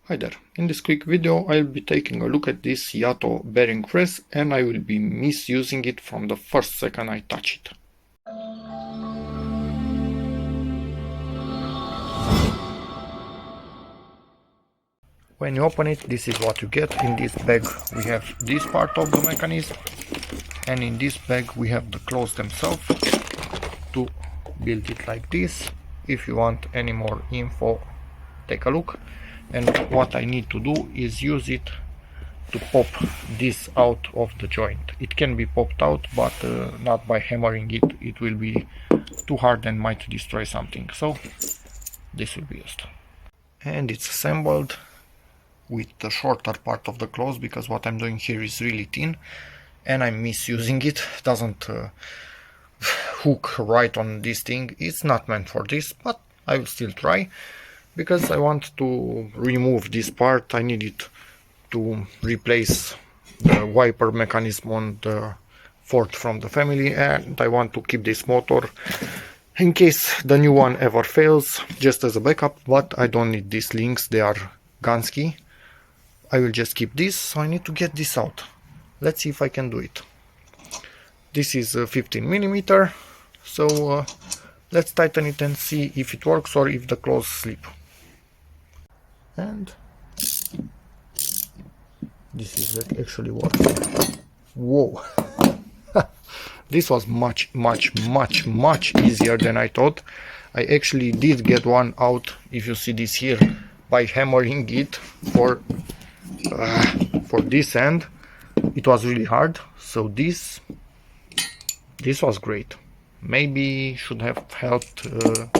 Hi there, in this quick video I'll be taking a look at this YATO bearing press and I will be misusing it from the first second I touch it. When you open it, this is what you get. In this bag we have this part of the mechanism, and in this bag we have the clothes themselves to build it like this. If you want any more info, take a look. And what I need to do is use it to pop this out of the joint. It can be popped out, but not by hammering it. It will be too hard and might destroy something. So this will be used. And it's assembled with the shorter part of the clothes, because what I'm doing here is really thin and I'm misusing it. It doesn't hook right on this thing. It's not meant for this, but I will still try. Because I want to remove this part, I need it to replace the wiper mechanism on the fourth from the family, and I want to keep this motor in case the new one ever fails, just as a backup. But I don't need these links, they are Gansky. I will just keep this, so I need to get this out. Let's see if I can do it. This is 15mm, so let's tighten it and see if it works or if the clothes slip. And this is actually working. Whoa. This was much easier than I thought. I actually did get one out, if you see this here, by hammering it for this end. It was really hard, so this was great. Maybe should have helped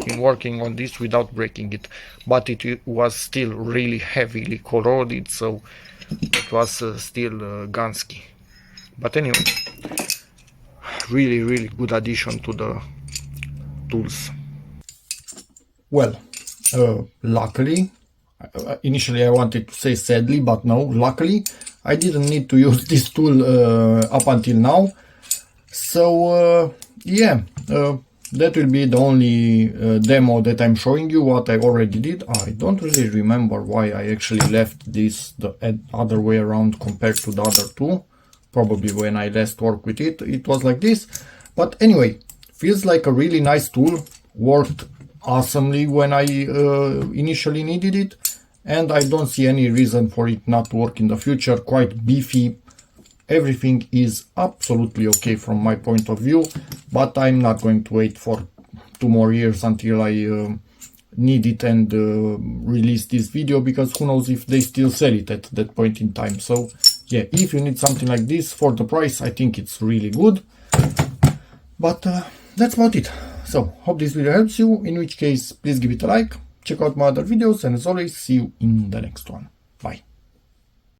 in working on this without breaking it, but it was still really heavily corroded, so it was still Gansky. But anyway, really good addition to the tools. Well, luckily, initially I wanted to say sadly, but no, luckily I didn't need to use this tool up until now. So yeah, that will be the only demo that I'm showing you. What I already did, I don't really remember why I actually left this the other way around compared to the other two. Probably when I last worked with it, it was like this. But anyway, feels like a really nice tool, worked awesomely when I initially needed it, and I don't see any reason for it not to work in the future. Quite beefy. Everything is absolutely okay from my point of view, but I'm not going to wait for 2 more years until I need it and release this video, because who knows if they still sell it at that point in time. So yeah, if you need something like this for the price, I think it's really good. But that's about it. So hope this video helps you, in which case please give it a like, check out my other videos, and as always, see you in the next one. Bye.